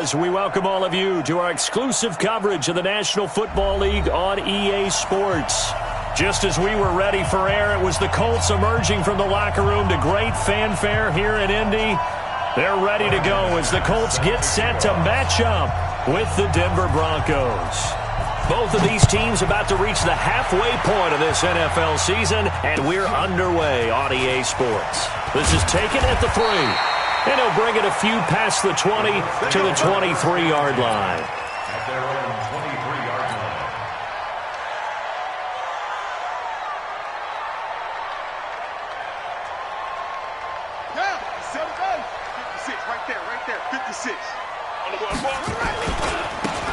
As we welcome all of you to our exclusive coverage of the National Football League on EA Sports. Just as we were ready for air, it was the Colts emerging from the locker room to great fanfare here in Indy. They're ready to go as the Colts get set to match up with the Denver Broncos. Both of these teams about to reach the halfway point of this NFL season, and we're underway on EA Sports. This is taken at the 3. And he'll bring it a few past the 20 to the 23-yard line. At their own 23-yard line. Yeah, set it up. 56, right there, 56.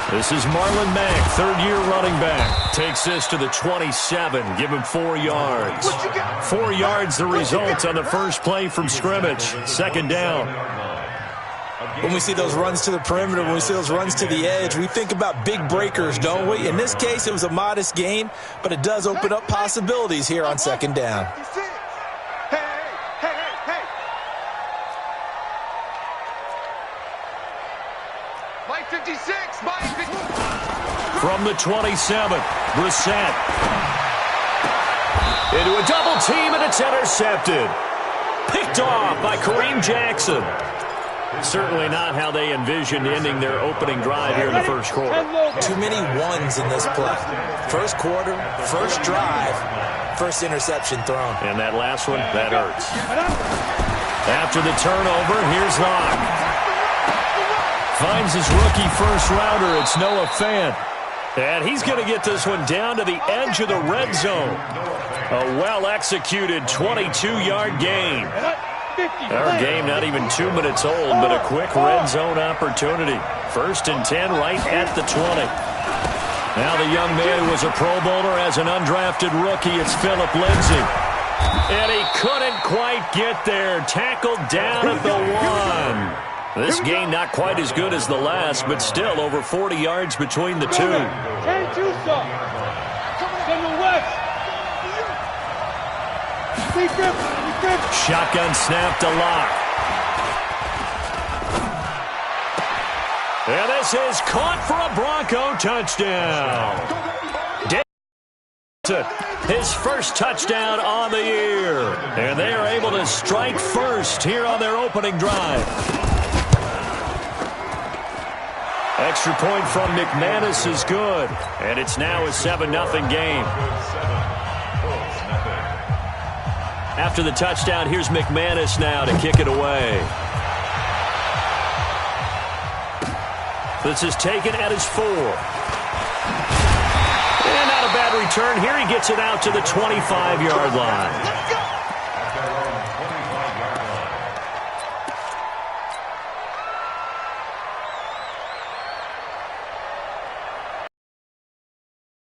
This is Marlon Mack, third-year running back. Takes this to the 27, give him 4 yards. 4 yards the result on the first play from scrimmage. Second down. When we see those runs to the perimeter, when we see those runs to the edge, we think about big breakers, don't we? In this case, it was a modest gain, but it does open up possibilities here on second down. From the 27, Brissett. Into a double team, and it's intercepted. Picked off by Kareem Jackson. Certainly not how they envisioned ending their opening drive here in the first quarter. Too many ones in this play. First quarter, first drive, first interception thrown. And that last one, that hurts. After the turnover, here's Locke. Finds his rookie first-rounder. It's Noah Fant. And he's going to get this one down to the edge of the red zone. A well-executed 22-yard gain. Our game not even 2 minutes old, but a quick red zone opportunity. 1st and 10 right at the 20. Now the young man who was a Pro Bowler as an undrafted rookie, it's Phillip Lindsay. And he couldn't quite get there. Tackled down at the 1. This game not quite as good as the last, but still over 40 yards between the two. Shotgun snap to Locke. And this is caught for a Bronco touchdown. His first touchdown on the year. And they are able to strike first here on their opening drive. Extra point from McManus is good. And it's now a 7-0 game. After the touchdown, here's McManus now to kick it away. This is taken at his 4. And not a bad return. Here he gets it out to the 25-yard line.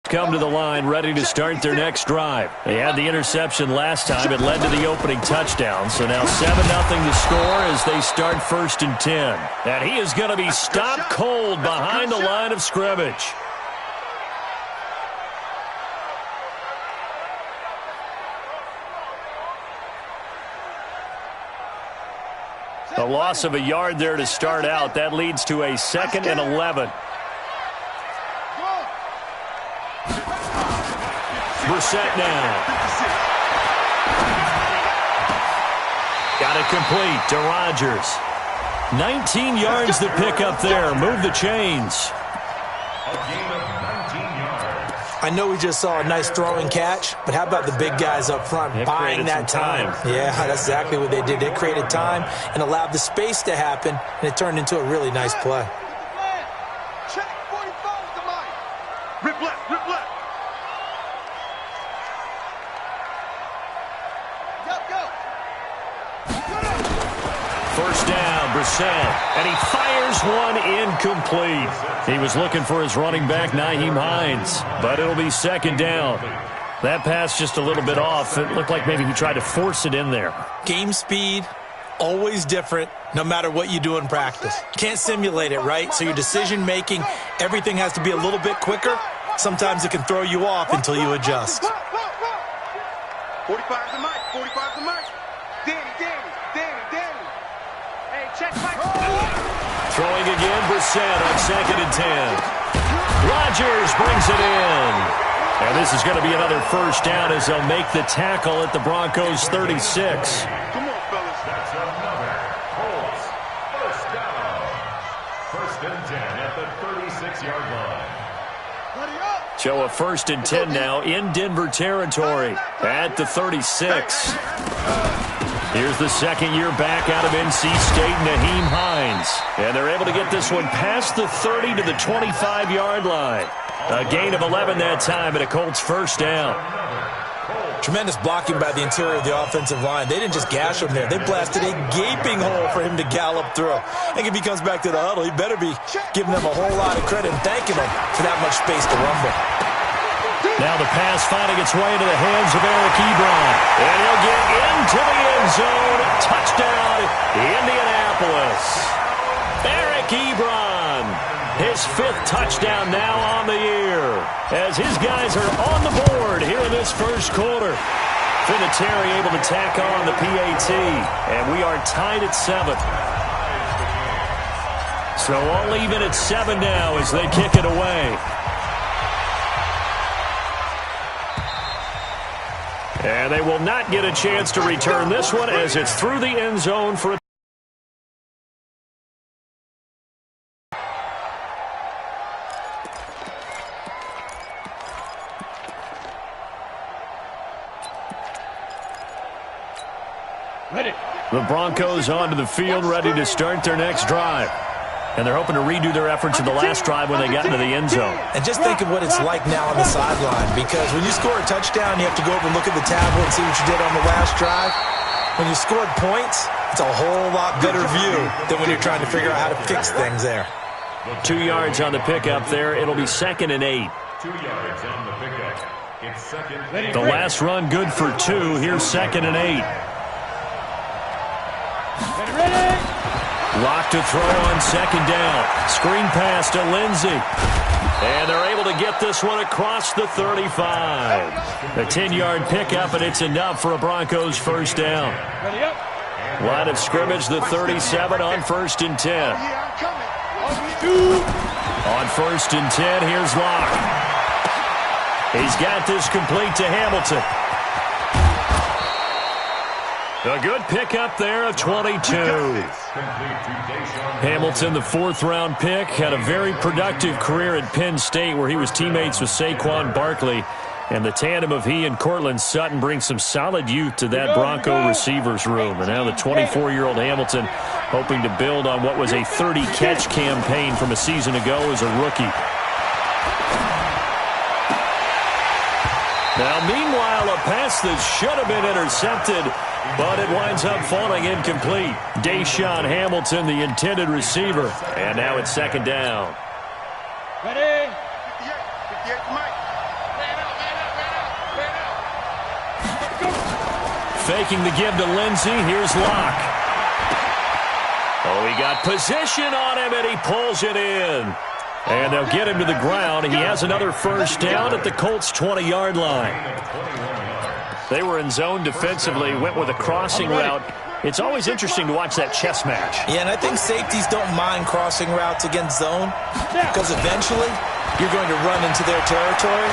Come to the line, ready to start their next drive. They had the interception last time. It led to the opening touchdown. So now 7-0 to score as they start 1st and 10. And he is going to be stopped cold behind the line of scrimmage. A loss of a yard there to start out. That leads to a 2nd and 11. Brissett now. Got it complete to Rodgers. 19 yards to pick up there. Move the chains. A gain of 19 yards. I know we just saw a nice throwing catch, but how about the big guys up front buying that time? Yeah, that's exactly what they did. They created time and allowed the space to happen, and it turned into a really nice play. Check 45 to Mike. Rip left, rip left. First down, Brissett, and he fires one incomplete. He was looking for his running back, Nyheim Hines, but it'll be 2nd down. That pass just a little bit off. It looked like maybe he tried to force it in there. Game speed, always different, no matter what you do in practice. Can't simulate it, right? So your decision-making, everything has to be a little bit quicker. Sometimes it can throw you off until you adjust. 45 to Mike, 45 to Mike. Danny. Hey, check Mike. Throwing again, Brissett on 2nd and 10. Rodgers brings it in. And this is going to be another first down as they'll make the tackle at the Broncos' 36. Come on, fellas. That's another Colts first down. 1st and 10 at the 36-yard line. Ready up. So a 1st and 10 now in Denver territory at the 36. Here's the second-year back out of NC State, Nyheim Hines. And they're able to get this one past the 30 to the 25-yard line. A gain of 11 that time and a Colts first down. Tremendous blocking by the interior of the offensive line. They didn't just gash him there. They blasted a gaping hole for him to gallop through. I think if he comes back to the huddle, he better be giving them a whole lot of credit and thanking them for that much space to rumble. Now the pass finding its way into the hands of Eric Ebron. And he'll get into the end zone. Touchdown, Indianapolis. Eric Ebron, his 5th touchdown now on the year. As his guys are on the board here in this first quarter. Vinatieri able to tack on the PAT. And we are tied at 7. So all even at 7 now as they kick it away. And they will not get a chance to return this one as it's through the end zone for a The Broncos onto the field ready to start their next drive. And they're hoping to redo their efforts in the last drive when they got into the end zone. And just think of what it's like now on the sideline, because when you score a touchdown, you have to go over and look at the tablet and see what you did on the last drive. When you scored points, it's a whole lot better view than when you're trying to figure out how to fix things there. 2 yards on the pickup there. It'll be 2nd and 8. 2 yards on the pickup. It's 2nd. The last run good for 2. Here's 2nd and 8. Lock to throw on 2nd down. Screen pass to Lindsey. And they're able to get this one across the 35. A 10-yard pickup, and it's enough for a Broncos first down. Line of scrimmage, the 37 on 1st and 10. On 1st and 10, here's Locke. He's got this complete to Hamilton. A good pickup there of 22. Hamilton, the 4th-round pick, had a very productive career at Penn State where he was teammates with Saquon Barkley. And the tandem of he and Cortland Sutton brings some solid youth to that Bronco receivers room. And now the 24-year-old Hamilton hoping to build on what was a 30-catch campaign from a season ago as a rookie. Now, meanwhile, a pass that should have been intercepted, but it winds up falling incomplete. Deshaun Hamilton, the intended receiver. And now it's 2nd down. Ready? Faking the give to Lindsey. Here's Locke. Oh, he got position on him, and he pulls it in. And they'll get him to the ground. He has another first down at the Colts' 20-yard line. They were in zone defensively, went with a crossing route. It's always interesting to watch that chess match. Yeah, and I think safeties don't mind crossing routes against zone because eventually you're going to run into their territory,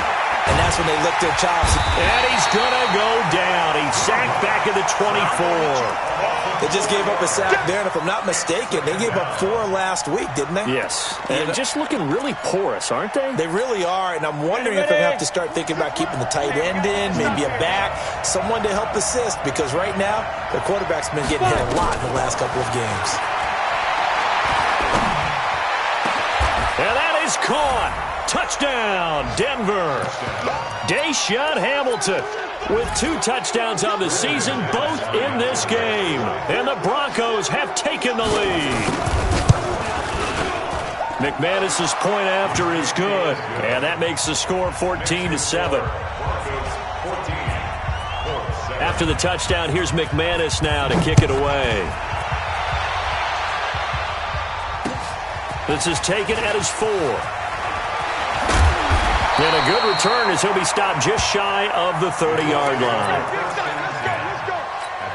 and that's when they lick their chops. And he's going to go down. He's sacked back at the 24. They just gave up a sack there, and if I'm not mistaken, they gave up 4 last week, didn't they? Yes. And just looking really porous, aren't they? They really are, and I'm wondering if they have to start thinking about keeping the tight end in, maybe a back, someone to help assist, because right now their quarterback's been getting hit a lot in the last couple of games. And that is caught. Touchdown, Denver. Deshaun Hamilton with 2 touchdowns on the season, both in this game. And the Broncos have taken the lead. McManus's point after is good. And that makes the score 14-7. After the touchdown, here's McManus now to kick it away. This is taken at his 4. And a good return as he'll be stopped just shy of the 30-yard line. At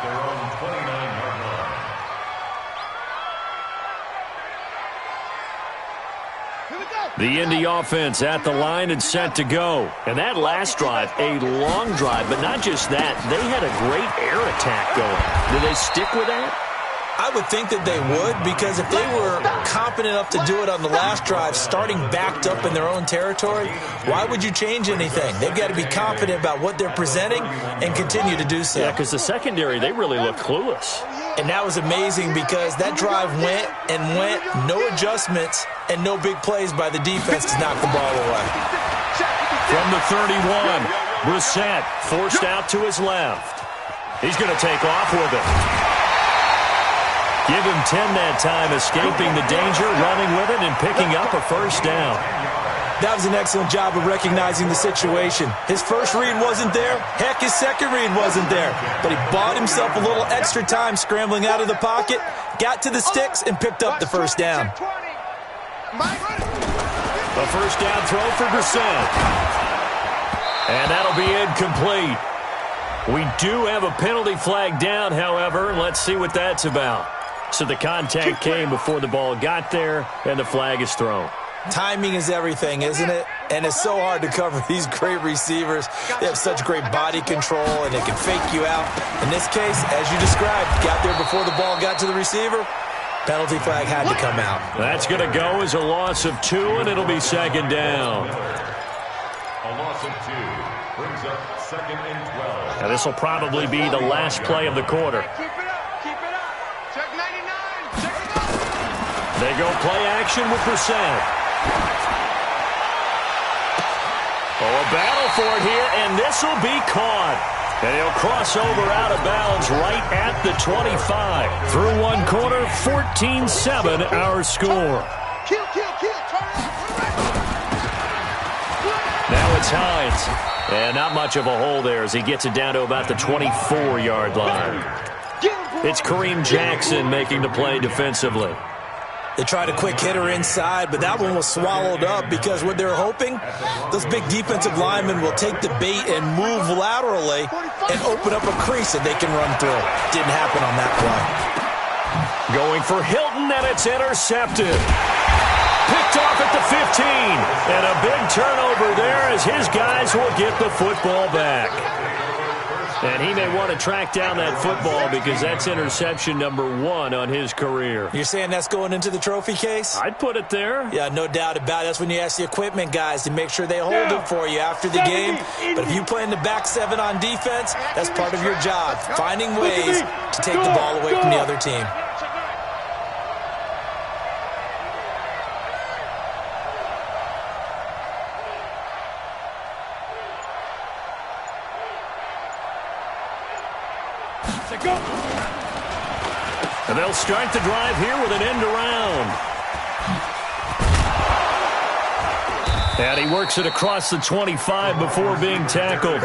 their own 29-yard line. The Indy offense at the line and set to go. And that last drive, a long drive, but not just that. They had a great air attack going. Do they stick with that? I would think that they would, because if they were competent enough to do it on the last drive, starting backed up in their own territory, why would you change anything? They've got to be confident about what they're presenting and continue to do so. Yeah, because the secondary, they really look clueless. And that was amazing because that drive went and went, no adjustments, and no big plays by the defense to knock the ball away. From the 31, Brissett forced out to his left. He's going to take off with it. Give him 10 that time, escaping the danger, running with it, and picking up a first down. That was an excellent job of recognizing the situation. His first read wasn't there. Heck, his second read wasn't there. But he bought himself a little extra time scrambling out of the pocket, got to the sticks, and picked up the first down. A first down throw for Brissett. And that'll be incomplete. We do have a penalty flag down, however. Let's see what that's about. So the contact came before the ball got there, and the flag is thrown. Timing is everything, isn't it? And it's so hard to cover these great receivers. They have such great body control, and they can fake you out. In this case, as you described, got there before the ball got to the receiver. Penalty flag had to come out. That's going to go as a loss of 2, and it'll be second down. A loss of 2 brings up 2nd and 12. Now, this will probably be the last play of the quarter. They go play action with Brissett. Oh, a battle for it here, and this will be caught. And he'll cross over out of bounds right at the 25. Through one quarter, 14-7 our score. Now it's Hines. And not much of a hole there as he gets it down to about the 24-yard line. It's Kareem Jackson making the play defensively. They tried a quick hitter inside, but that one was swallowed up because what they're hoping, those big defensive linemen will take the bait and move laterally and open up a crease that they can run through. Didn't happen on that play. Going for Hilton, and it's intercepted. Picked off at the 15. And a big turnover there as his guys will get the football back. And he may want to track down that football because that's interception number 1 on his career. You're saying that's going into the trophy case? I'd put it there. Yeah, no doubt about it. That's when you ask the equipment guys to make sure they hold it for you after the game. But if you play in the back 7 on defense, that's part of your job, finding ways to take the ball away from the other team. And they'll start the drive here with an end around. And he works it across the 25 before being tackled.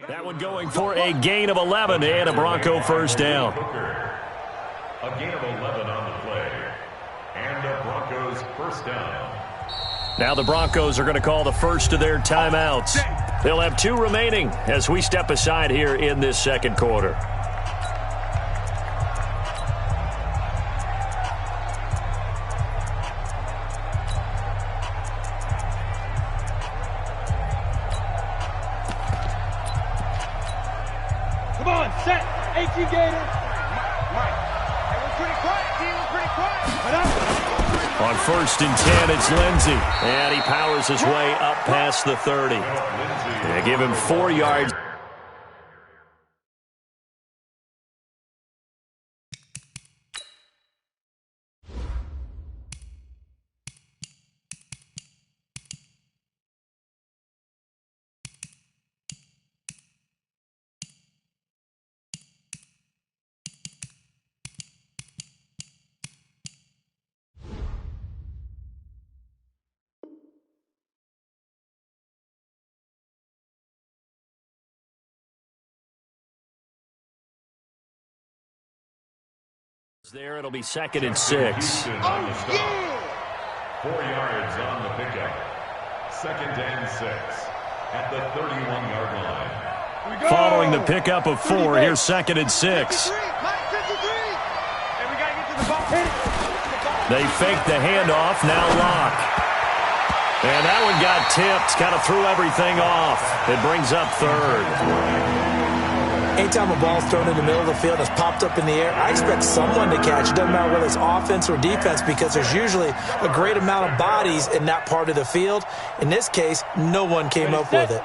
That one going for a gain of 11 and a Bronco first down. A gain of 11 on the play. And a Broncos first down. Now the Broncos are going to call the first of their timeouts. They'll have 2 remaining as we step aside here in this second quarter. Come on, set. 18 Gator. Mike. Hey, we're pretty quiet, team. We're pretty quiet. On 1st and 10, it's Lindsey. And he powers his way up past the 30. They give him 4 yards. There it'll be 2nd and 6. 4 yards on the pickup. 2nd and 6 at the 31-yard line. Following the pickup of 4, here's 2nd and 6. They fake the handoff, now Locke. And that one got tipped, kind of threw everything off. It brings up 3rd. Anytime a ball's thrown in the middle of the field and it's popped up in the air, I expect someone to catch it. Doesn't matter whether it's offense or defense, because there's usually a great amount of bodies in that part of the field. In this case, no one came up with it.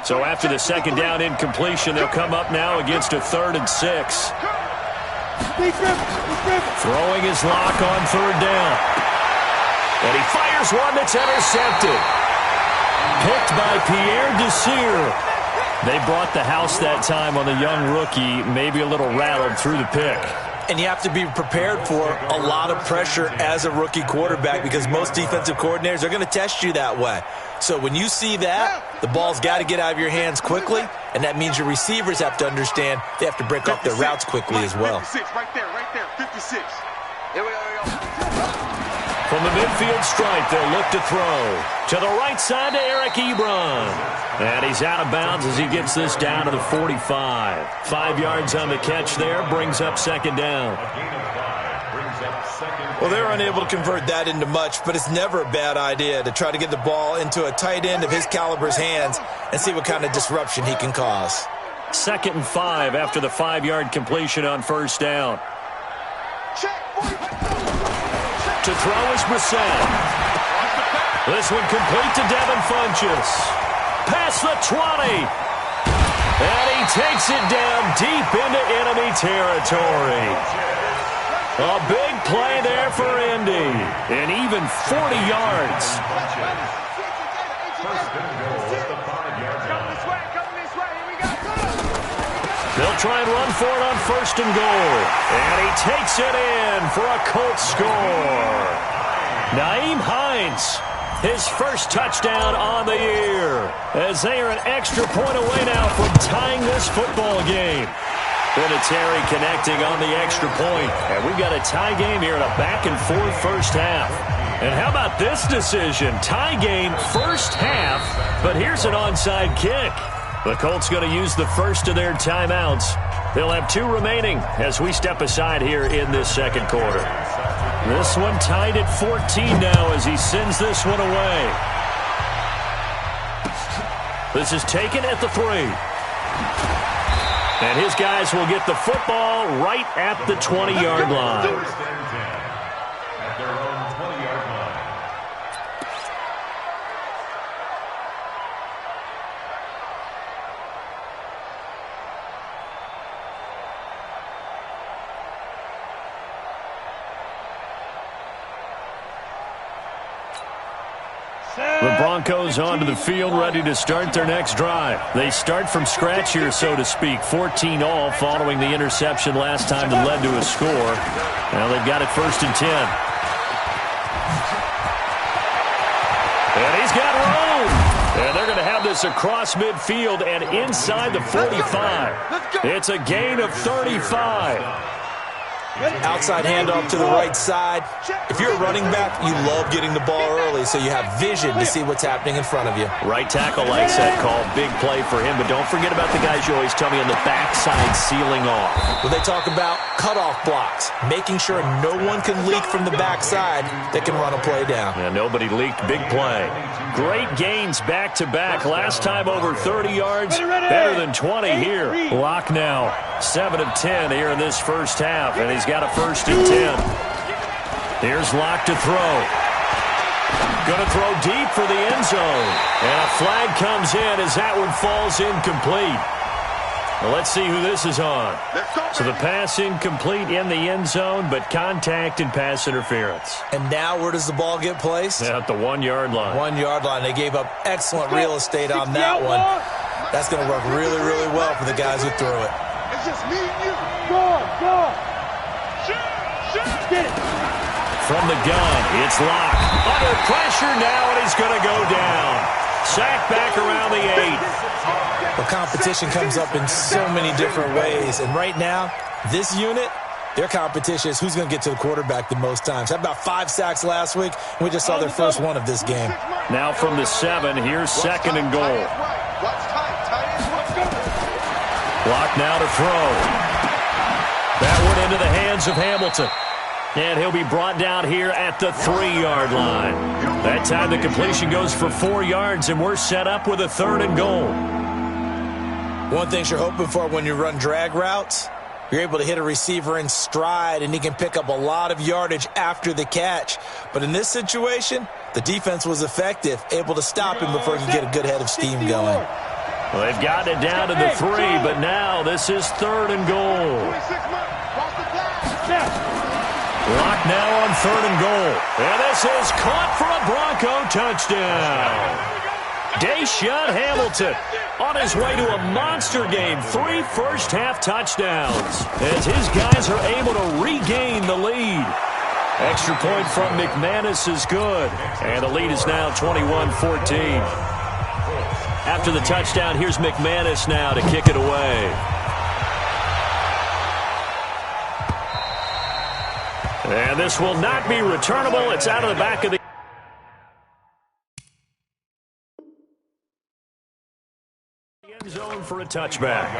So after the 2nd down incompletion, they'll come up now against a 3rd and 6. Throwing his Lock on 3rd down. And he fires one that's intercepted. Picked by Pierre Desir. They brought the house that time on the young rookie, maybe a little rattled through the pick. And you have to be prepared for a lot of pressure as a rookie quarterback, because most defensive coordinators are going to test you that way. So when you see that, the ball's got to get out of your hands quickly, and that means your receivers have to understand they have to break off their routes quickly as well. 56, right there, 56. Here we go. From the midfield stripe, they'll look to throw. To the right side to Eric Ebron. And he's out of bounds as he gets this down to the 45. 5 yards on the catch there, brings up 2nd down. Well, they're unable to convert that into much, but it's never a bad idea to try to get the ball into a tight end of his caliber's hands and see what kind of disruption he can cause. 2nd and 5 after the 5-yard completion on 1st down. To throw is Brissett. This one complete to Devin Funchess. Past the 20. And he takes it down deep into enemy territory. A big play there for Indy. And even 40 yards. They'll try and run for it on 1st and goal. And he takes it in for a Colts score. Nyheim Hines, his first touchdown on the year, as they are an extra point away now from tying this football game. Vinatieri connecting on the extra point. And we've got a tie game here in a back-and-forth first half. And how about this decision? Tie game first half, but here's an onside kick. The Colts going to use the first of their timeouts. They'll have 2 remaining as we step aside here in this 2nd quarter. This one tied at 14 now as he sends this one away. This is taken at the 3. And his guys will get the football right at the 20-yard line. First and 10 at their own 20-yard line. The Broncos onto the field, ready to start their next drive. They start from scratch here, so to speak. 14 all following the interception last time that led to a score. Now they've got it 1st and 10. And he's got room. And they're going to have this across midfield and inside the 45. It's a gain of 35. Outside handoff to the right side. If you're a running back, you love getting the ball early so you have vision to see what's happening in front of you. Right tackle likes that call. Big play for him, but don't forget about the guys you always tell me on the backside sealing off. Well, they talk about cutoff blocks, making sure no one can leak from the backside that can run a play down. Yeah, nobody leaked. Big play. Great gains back-to-back. Last time over 30 yards, better than 20 here. Lock now, 7 of 10 here in this first half, and he's got a 1st and 10. Here's Lock to throw. Going to throw deep for the end zone. And a flag comes in as that one falls incomplete. Well, let's see who this is on. So the pass incomplete in the end zone, but contact and pass interference. And now where does the ball get placed? At the 1-yard line. 1-yard line. They gave up excellent real estate on that one. That's going to work really, really well for the guys who threw it. It's just me and you. Go. Get it. From the gun, it's Locke. Under pressure now, and he's going to go down. Sacked back around the 8. Well, competition comes up in so many different ways. And right now, this unit, Their competition is who's going to get to the quarterback the most times. Had about 5 sacks last week, and we just saw their first one of this game. Now from the 7, here's 2nd and goal. Block now to throw. That one into the hands of Hamilton. And he'll be brought down here at the 3-yard line. That time the completion goes for 4 yards, and we're set up with a 3rd and goal. One thing you're hoping for when you run drag routes, you're able to hit a receiver in stride, and he can pick up a lot of yardage after the catch. But in this situation, the defense was effective, able to stop him before he could get a good head of steam going. Well, they've gotten it down to the 3, but now this is 3rd and goal. Lock now on 3rd and goal. And this is caught for a Bronco touchdown. Deshaun Hamilton on his way to a monster game. 3 first-half touchdowns as his guys are able to regain the lead. Extra point from McManus is good. And the lead is now 21-14. After the touchdown, here's McManus now to kick it away. And this will not be returnable. It's out of the back of the end zone for a touchback.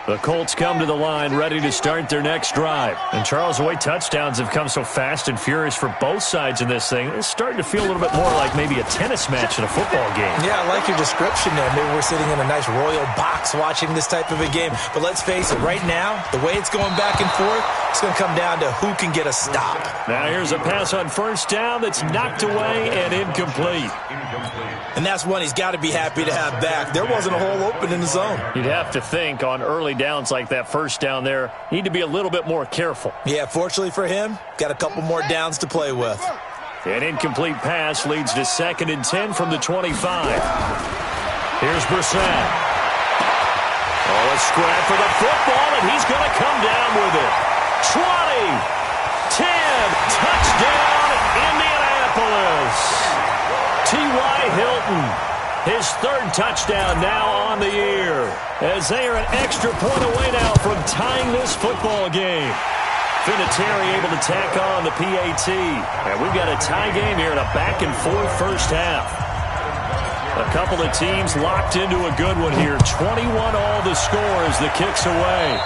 The Colts come to the line ready to start their next drive. And Charles, the way touchdowns have come so fast and furious for both sides in this thing, it's starting to feel a little bit more like maybe a tennis match in a football game. Yeah, I like your description there. Maybe we're sitting in a nice royal box watching this type of a game. But let's face it, right now, the way it's going back and forth, it's going to come down to who can get a stop. Now here's a pass on 1st down that's knocked away and incomplete. And that's one he's got to be happy to have back. There wasn't a hole open in the zone. You'd have to think on early downs like that 1st down there, need to be a little bit more careful. Yeah, fortunately for him, got a couple more downs to play with. An incomplete pass leads to 2nd and 10 from the 25. Here's Brissett. Oh, a scrap for the football, and he's going to come down with it. 20, 10, touchdown, Indianapolis. T.Y. Hilton, his 3rd touchdown now on the year, as they are an extra point away now from tying this football game. Vinatieri able to tack on the PAT, and we've got a tie game here in a back-and-forth first half. A couple of teams locked into a good one here. 21 all the score as the kick's away.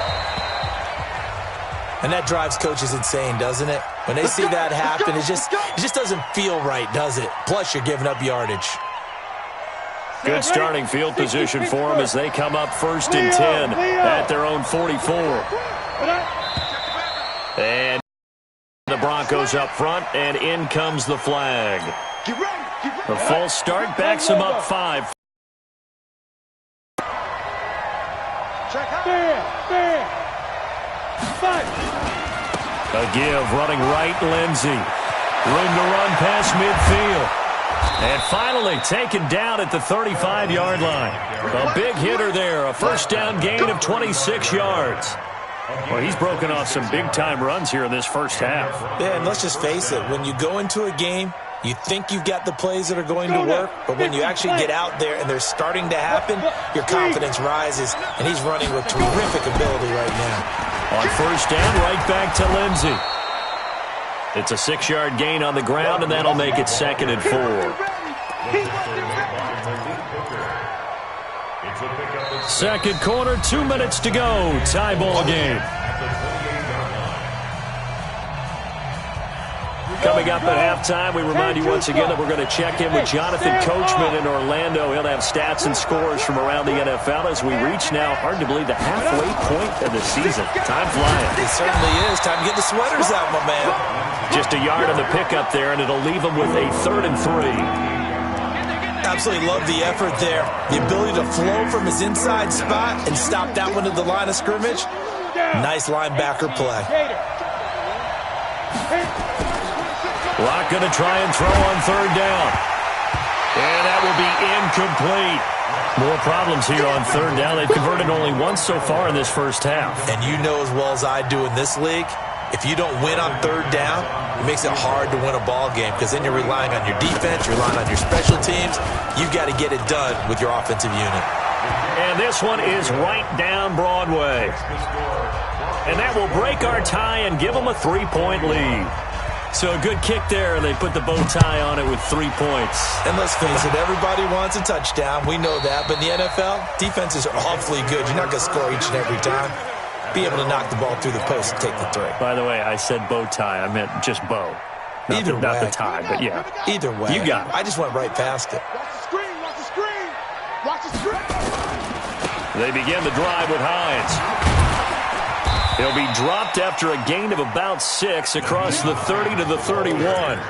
And that drives coaches insane, doesn't it? When they see that happen, it just doesn't feel right, does it? Plus, you're giving up yardage. Good starting field position for them as they come up 1st and 10 at their own 44. And the Broncos up front, and in comes the flag. The false start backs them up 5. A give, running right, Lindsey. Room to run past midfield. And finally taken down at the 35-yard line. A big hitter there, a 1st down gain of 26 yards. Well, he's broken off some big-time runs here in this 1st half. Yeah, and let's just face it, when you go into a game, you think you've got the plays that are going to work, but when you actually get out there and they're starting to happen, your confidence rises, and he's running with terrific ability right now. On 1st down, right back to Lindsey. It's a 6-yard gain on the ground, and that'll make it 2nd and 4. 2nd quarter, 2 minutes to go. Tie ball game. Coming up at halftime, we remind you once again that we're going to check in with Jonathan Coachman in Orlando. He'll have stats and scores from around the NFL as we reach now, hard to believe, the halfway point of the season. Time flying. It certainly is. Time to get the sweaters out, my man. Just a yard on the pickup there, and it'll leave him with a 3rd and 3. Absolutely love the effort there. The ability to flow from his inside spot and stop that one at the line of scrimmage. Nice linebacker play. Locke going to try and throw on 3rd down. And that will be incomplete. More problems here on 3rd down. They've converted only once so far in this 1st half. And you know as well as I do in this league, If you don't win on third down, it makes it hard to win a ball game because then you're relying on your defense, you're relying on your special teams. You've got to get it done with your offensive unit. And this one is right down Broadway. And that will break our tie and give them a 3-point lead. So a good kick there, and they put the bow tie on it with 3 points. And let's face it, everybody wants a touchdown. We know that. But in the NFL, defenses are awfully good. You're not going to score each and every time. Be able to knock the ball through the post and take the three. By the way, I said bow tie. I meant just bow. Not the tie, but yeah. Either way. You got it. I just went right past it. Watch the screen, watch the screen. Watch the screen. They begin the drive with Hines. He'll be dropped after a gain of about 6 across the 30 to the 31.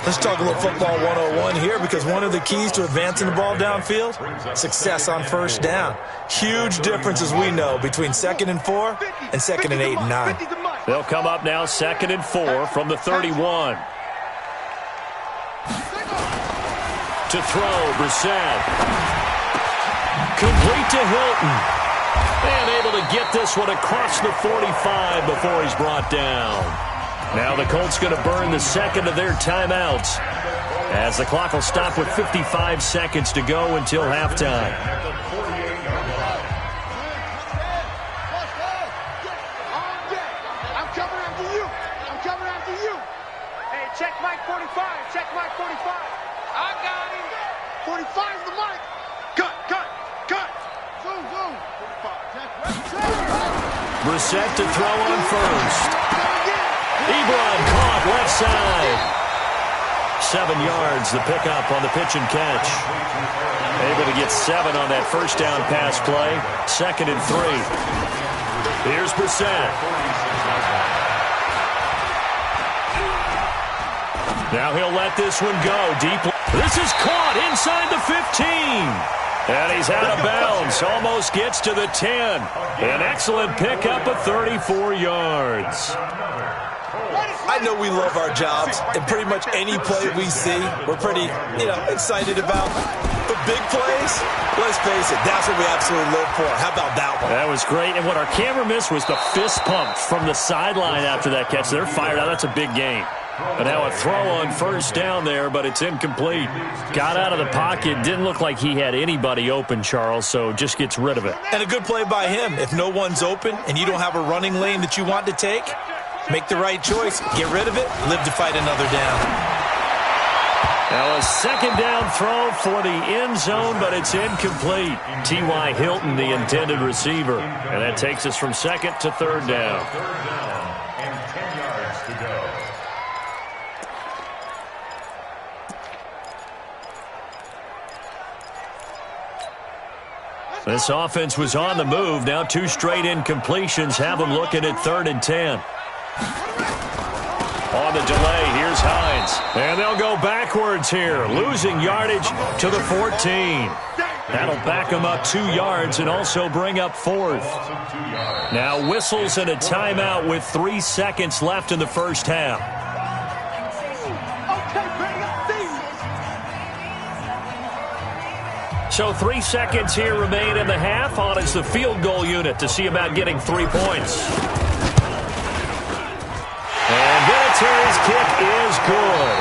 Let's talk a little football 101 here because one of the keys to advancing the ball downfield, success on first down. Huge difference, as we know, between 2nd and 4 and 2nd and 8 and 9. They'll come up now 2nd and 4 from the 31. To throw, Brissett. Complete to Hilton. And able to get this one across the 45 before he's brought down. Now the Colts going to burn the second of their timeouts as the clock will stop with 55 seconds to go until halftime. I'm coming after you. I'm coming after you. Hey, check Mike 45. Check Mike 45. I got him. 45 is the mic. Cut. Zoom. 45. Brissett to throw on first. Ebron caught left side. 7 yards, the pickup on the pitch and catch. Able to get 7 on that first down pass play. 2nd and 3. Here's Brissett. Now he'll let this one go deep. This is caught inside the 15. And he's out of bounds. Almost gets to the 10. An excellent pickup of 34 yards. I know we love our jobs, and pretty much any play we see, we're pretty, excited about. But big plays, let's face it, that's what we absolutely live for. How about that one? That was great, and what our camera missed was the fist pump from the sideline after that catch. They're fired out. That's a big game. But now a throw on first down there, but it's incomplete. Got out of the pocket. Didn't look like he had anybody open, Charles, so just gets rid of it. And a good play by him. If no one's open and you don't have a running lane that you want to take, make the right choice. Get rid of it. Live to fight another down. Now a second down throw for the end zone, but it's incomplete. T.Y. Hilton, the intended receiver. And that takes us from 2nd to 3rd down. And 10 yards to go. This offense was on the move. Now 2 straight incompletions have them looking at 3rd and 10. On the delay, here's Hines. And they'll go backwards here, losing yardage to the 14. That'll back them up 2 yards and also bring up 4th. Now whistles and a timeout with 3 seconds left in the first half. So 3 seconds here remain in the half. On is the field goal unit to see about getting 3 points. And Vinatieri's kick is good.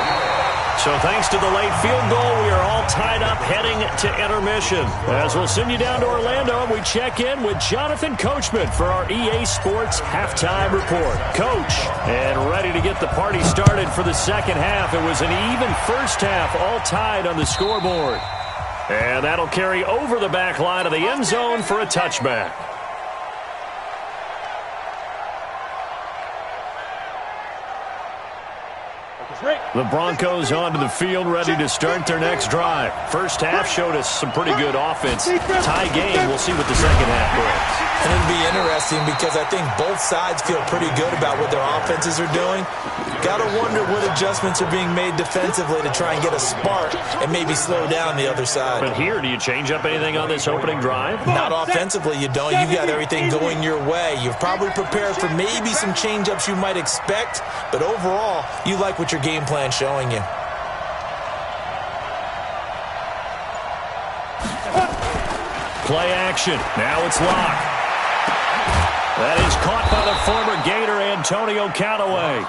So thanks to the late field goal, we are all tied up heading to intermission. As we'll send you down to Orlando, we check in with Jonathan Coachman for our EA Sports Halftime Report. Coach, and ready to get the party started for the second half. It was an even first half, all tied on the scoreboard. And that'll carry over the back line of the end zone for a touchback. The Broncos onto the field, ready to start their next drive. First half showed us some pretty good offense. Tie game, we'll see what the second half brings. And it'll be interesting because I think both sides feel pretty good about what their offenses are doing. Got to wonder what adjustments are being made defensively to try and get a spark and maybe slow down the other side. But here, do you change up anything on this opening drive? Not offensively, you don't. You've got everything going your way. You've probably prepared for maybe some change-ups you might expect, but overall, you like what your game plan's showing you. Play action. Now it's Locke. That is caught by the of former Gator Antonio Callaway.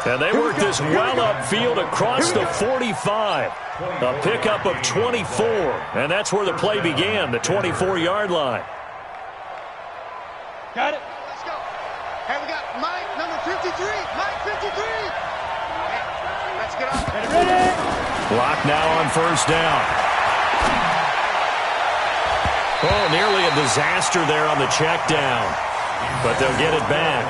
And they work this well upfield across the 45. A pickup of 24. And that's where the play began, the 24-yard line. Got it. Let's go. Hey, we got Mike, number 53. Mike, 53. Hey, let's get off. Ready? Block now on first down. Oh, nearly a disaster there on the check down. But they'll get it back.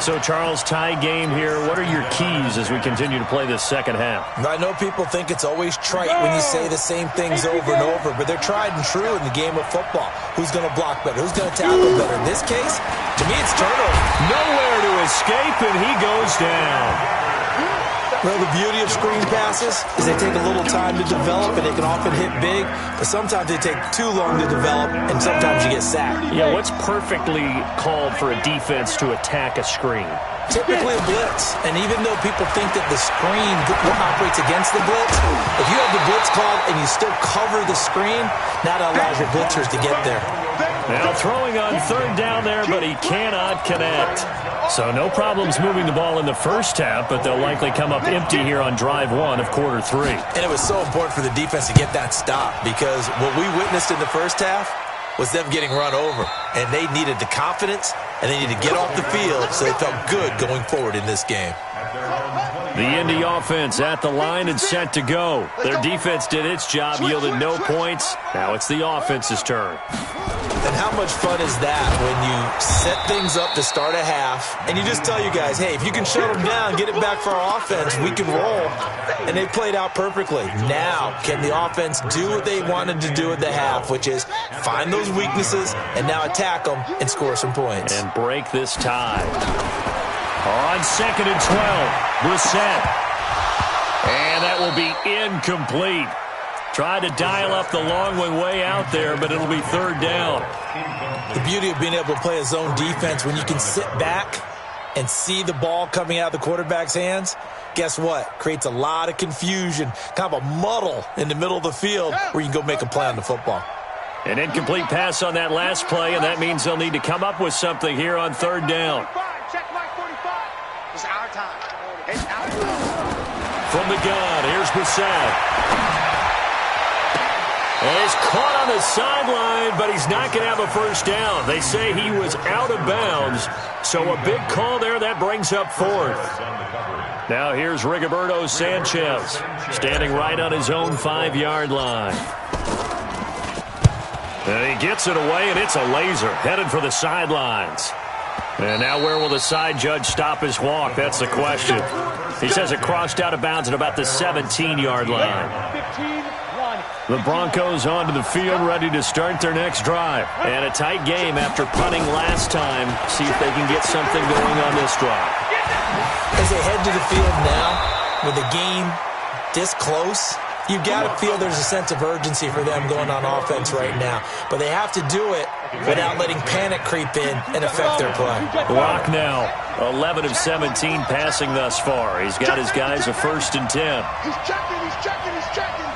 So, Charles, tie game here. What are your keys as we continue to play this second half? I know people think it's always trite when you say the same things over and over, but they're tried and true in the game of football. Who's going to block better? Who's going to tackle better? In this case, to me, it's turnover. Nowhere to escape, and he goes down. Well, the beauty of screen passes is they take a little time to develop, and they can often hit big, but sometimes they take too long to develop, and sometimes you get sacked. Yeah, what's perfectly called for a defense to attack a screen? Typically a blitz, and even though people think that the screen operates against the blitz, if you have the blitz called and you still cover the screen, now that allows your blitzers to get there. Now throwing on third down there, but he cannot connect. So no problems moving the ball in the first half, but they'll likely come up empty here on drive one of quarter three. And it was so important for the defense to get that stop, because what we witnessed in the first half was them getting run over, and they needed the confidence, and they needed to get off the field so they felt good going forward in this game. The Indy offense at the line and set to go. Their defense did its job, yielded no points. Now it's the offense's turn. And how much fun is that when you set things up to start a half, and you just tell you guys, hey, if you can shut them down, get it back for our offense, we can roll. And they played out perfectly. Now, can the offense do what they wanted to do at the half, which is find those weaknesses and now attack them and score some points. And break this tie. On second and 12, Brissett. And that will be incomplete. Tried to dial up the long way out there, but it'll be third down. The beauty of being able to play a zone defense when you can sit back and see the ball coming out of the quarterback's hands, guess what? Creates a lot of confusion, kind of a muddle in the middle of the field where you can go make a play on the football. An incomplete pass on that last play, and that means they'll need to come up with something here on third down. Check Mike 45. It's our time. It's our time. From the gun, here's Brissett. And he's caught on the sideline, but he's not going to have a first down. They say he was out of bounds, so a big call there. That brings up fourth. Now here's Rigoberto Sanchez, standing right on his own 5-yard line. And he gets it away, and it's a laser, headed for the sidelines. And now where will the side judge stop his walk? That's the question. He says it crossed out of bounds at about the 17-yard line. 15. The Broncos onto the field, ready to start their next drive. And a tight game after punting last time. See if they can get something going on this drive. As they head to the field now, with the game this close, you've got to feel there's a sense of urgency for them going on offense right now. But they have to do it without letting panic creep in and affect their play. Lock now, 11 of 17 passing thus far. He's got his guys a 1st and 10. He's checking, he's checking, he's checking.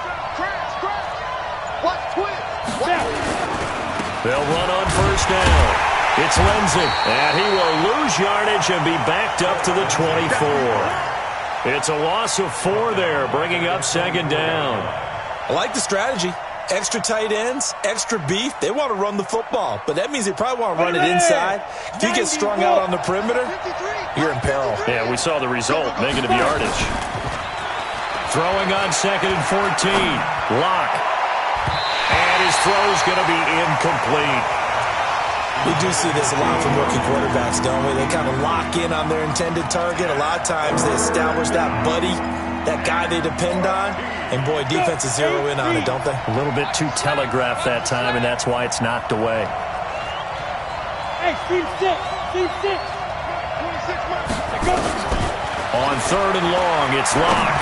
They'll run on first down. It's Lindsey, and he will lose yardage and be backed up to the 24. It's a loss of 4 there, bringing up second down. I like the strategy. Extra tight ends, extra beef. They want to run the football, but that means they probably want to run it inside. If you get strung out on the perimeter, you're in peril. Yeah, we saw the result, negative yardage. Throwing on second and 14. Lock. And his throw's going to be incomplete. We do see this a lot from rookie quarterbacks, don't we? They kind of lock in on their intended target. A lot of times they establish that buddy, that guy they depend on. And, boy, defenses zero in on it, don't they? A little bit too telegraphed that time, and that's why it's knocked away. Hey, Steve 6. Steve 6. 26 miles. On third and long, it's Locke.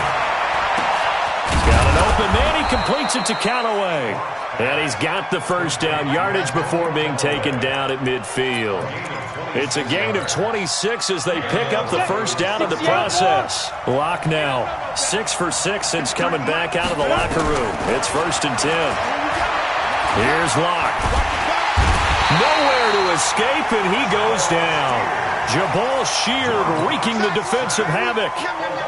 He's got an open man. He completes it to Callaway. And he's got the first down yardage before being taken down at midfield. It's a gain of 26 as they pick up the first down in the process. Locke now 6 for 6 since coming back out of the locker room. It's 1st and 10. Here's Locke. Nowhere to escape, and he goes down. Jabal Sheard wreaking the defensive havoc.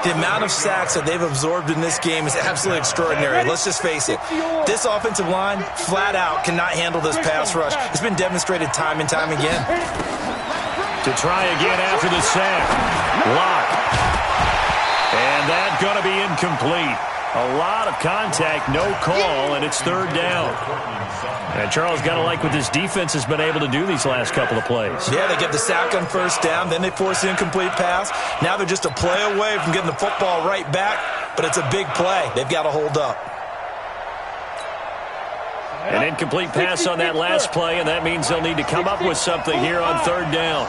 The amount of sacks that they've absorbed in this game is absolutely extraordinary. Let's just face it. This offensive line, flat out, cannot handle this pass rush. It's been demonstrated time and time again. To try again after the sack. Lock. And that's going to be incomplete. A lot of contact, no call, and it's third down. And Charles, got to like what this defense has been able to do these last couple of plays. Yeah, they get the sack on first down, then they force the incomplete pass. Now they're just a play away from getting the football right back, but it's a big play. They've got to hold up. An incomplete pass on that last play, and that means they'll need to come up with something here on third down.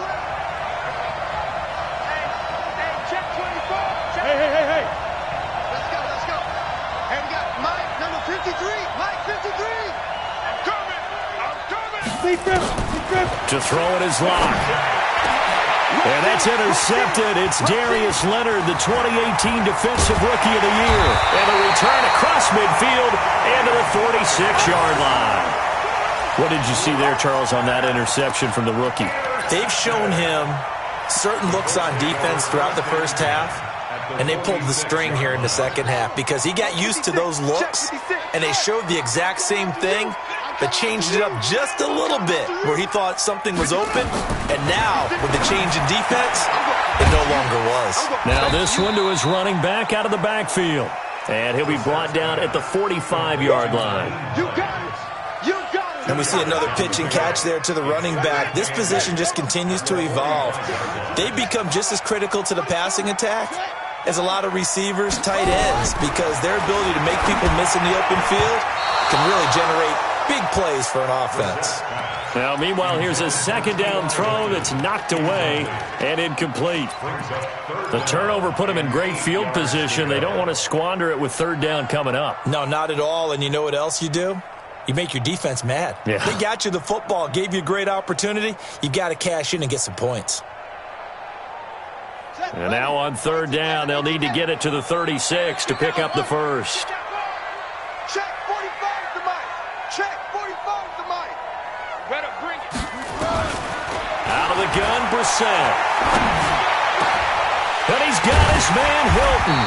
To throw it is Lock. And that's intercepted. It's Darius Leonard, the 2018 Defensive Rookie of the Year. And a return across midfield and to the 46-yard line. What did you see there, Charles, on that interception from the rookie? They've shown him certain looks on defense throughout the first half, and they pulled the string here in the second half because he got used to those looks, and they showed the exact same thing, but changed it up just a little bit where he thought something was open, and now with the change in defense, it no longer was. Now this one to his running back out of the backfield, and he'll be brought down at the 45-yard line. And we see another pitch and catch there to the running back. This position just continues to evolve. They become just as critical to the passing attack as a lot of receivers, tight ends, because their ability to make people miss in the open field can really generate big plays for an offense. Now, meanwhile, here's a second down throw that's knocked away and incomplete. The turnover put them in great field position. They don't want to squander it with third down coming up. No, not at all. And you know what else you do? You make your defense mad. Yeah. They got you the football, gave you a great opportunity. You got to cash in and get some points. And now on third down, they'll need to get it to the 36 to pick up the first. Check 45 to Mike. Check 45 to Mike. Better bring it. Out of the gun, Brissett. And he's got his man Hilton.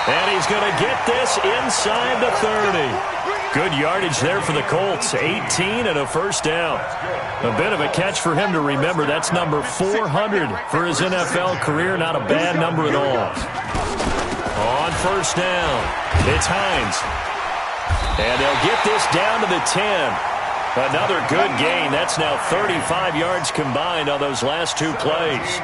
And he's going to get this inside the 30. Good yardage there for the Colts. 18 and a first down. A bit of a catch for him to remember. That's number 400 for his NFL career. Not a bad number at all. On first down, it's Hines. And they'll get this down to the 10. Another good gain. That's now 35 yards combined on those last two plays.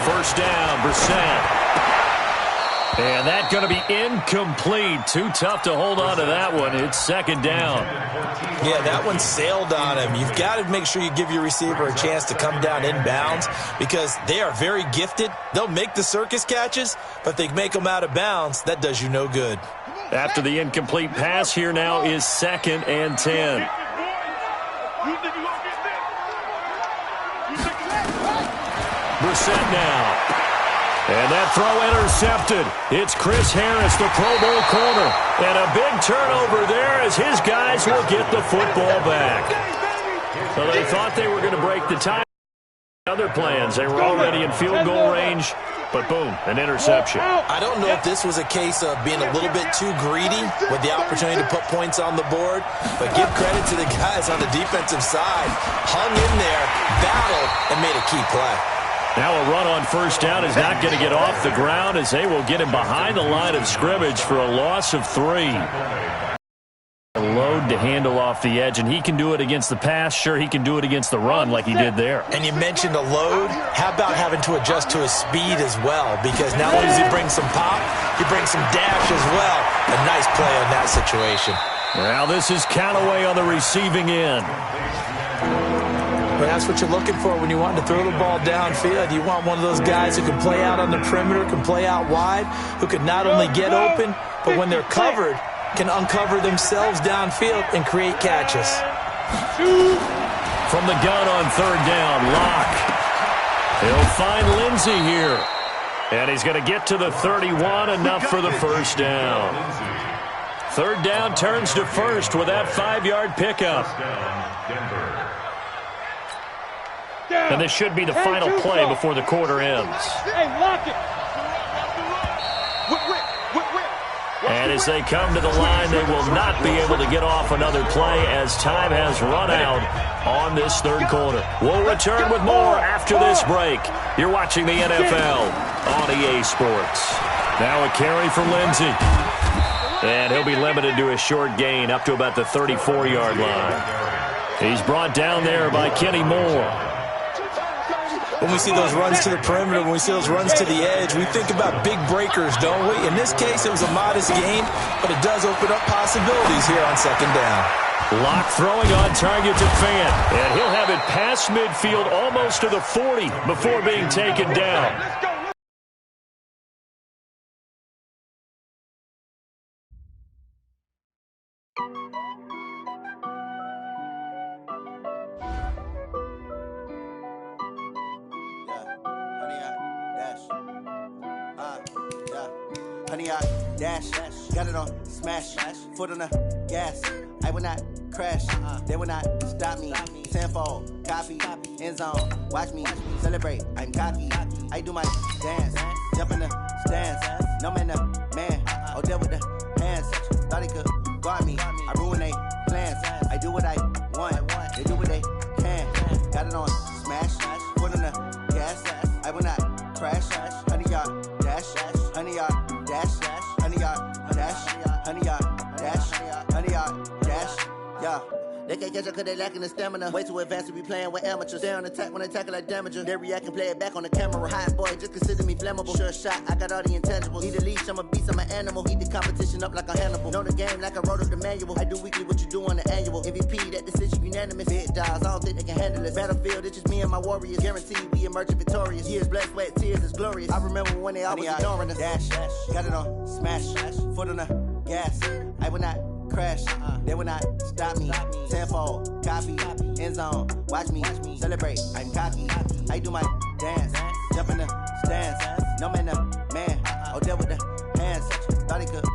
First down, Brissett. And that's going to be incomplete. Too tough to hold on to that one. It's second down. Yeah, that one sailed on him. You've got to make sure you give your receiver a chance to come down inbounds because they are very gifted. They'll make the circus catches, but if they make them out of bounds, that does you no good. After the incomplete pass, here now is second and 10. Brissett now. And that throw intercepted. It's Chris Harris, the Pro Bowl corner. And a big turnover there as his guys will get the football back. So they thought they were going to break the tie. Other plans, they were already in field goal range. But boom, an interception. I don't know if this was a case of being a little bit too greedy with the opportunity to put points on the board, but give credit to the guys on the defensive side. Hung in there, battled, and made a key play. Now a run on first down is not going to get off the ground as they will get him behind the line of scrimmage for a loss of 3. A load to handle off the edge, and he can do it against the pass. Sure, he can do it against the run like he did there. And you mentioned a load. How about having to adjust to his speed as well? Because not only does he bring some pop, he brings some dash as well. A nice play on that situation. Well, this is Callaway on the receiving end. But that's what you're looking for when you want to throw the ball downfield. You want one of those guys who can play out on the perimeter, can play out wide, who can not only get open, but when they're covered, can uncover themselves downfield and create catches. From the gun on third down, Locke. He'll find Lindsey here. And he's going to get to the 31, enough for the first down. Third down turns to first with that 5-yard pickup. And this should be the final play before the quarter ends. Hey, lock it. And as they come to the line, they will not be able to get off another play as time has run out on this third quarter. We'll return with more after this break. You're watching the NFL on EA Sports. Now a carry for Lindsey. And he'll be limited to a short gain up to about the 34-yard line. He's brought down there by Kenny Moore. When we see those runs to the perimeter, when we see those runs to the edge, we think about big breakers, don't we? In this case, it was a modest gain, but it does open up possibilities here on second down. Lock throwing on target to Fant, and he'll have it past midfield almost to the 40 before being taken down. Honey, I dash, got it on smash, foot on the gas. I will not crash, they will not stop me. Tenfold, copy, end zone, watch me celebrate. I'm cocky, I do my dance, jump in the stands. No man, the man, oh, deal with the hands. Thought he could guard me, I ruin they plans. I do what I want, they do what they can. Got it on smash, foot on the gas. I will not crash, 100-yard dash, 100-yard dash, 100-yard dash, 100-yard dash, 100-yard dash, yeah. They can't catch up cause they lacking the stamina. Way too advanced to be playing with amateurs. Stay on attack when they tackle like damager. They react and play it back on the camera. Hot boy, just consider me flammable. Sure shot, I got all the intangibles. Need a leash, I'm a beast, I'm an animal. Eat the competition up like a Hannibal. Know the game like I wrote up the manual. I do weekly what you do on the annual. MVP, that decision unanimous. Big dials, I don't think they can handle it. Battlefield, it's just me and my warriors. Guaranteed we emerging victorious. Years, blood, sweat, tears, is glorious. I remember when they always ignoring us. Dash, got it on smash, foot on the gas. I will not crash, they will not stop me. Tenfold, copy, end zone, watch me celebrate. I'm cocky, I do my dance, jump in the stands. No man, the man, oh, deal with the hands. Thought he could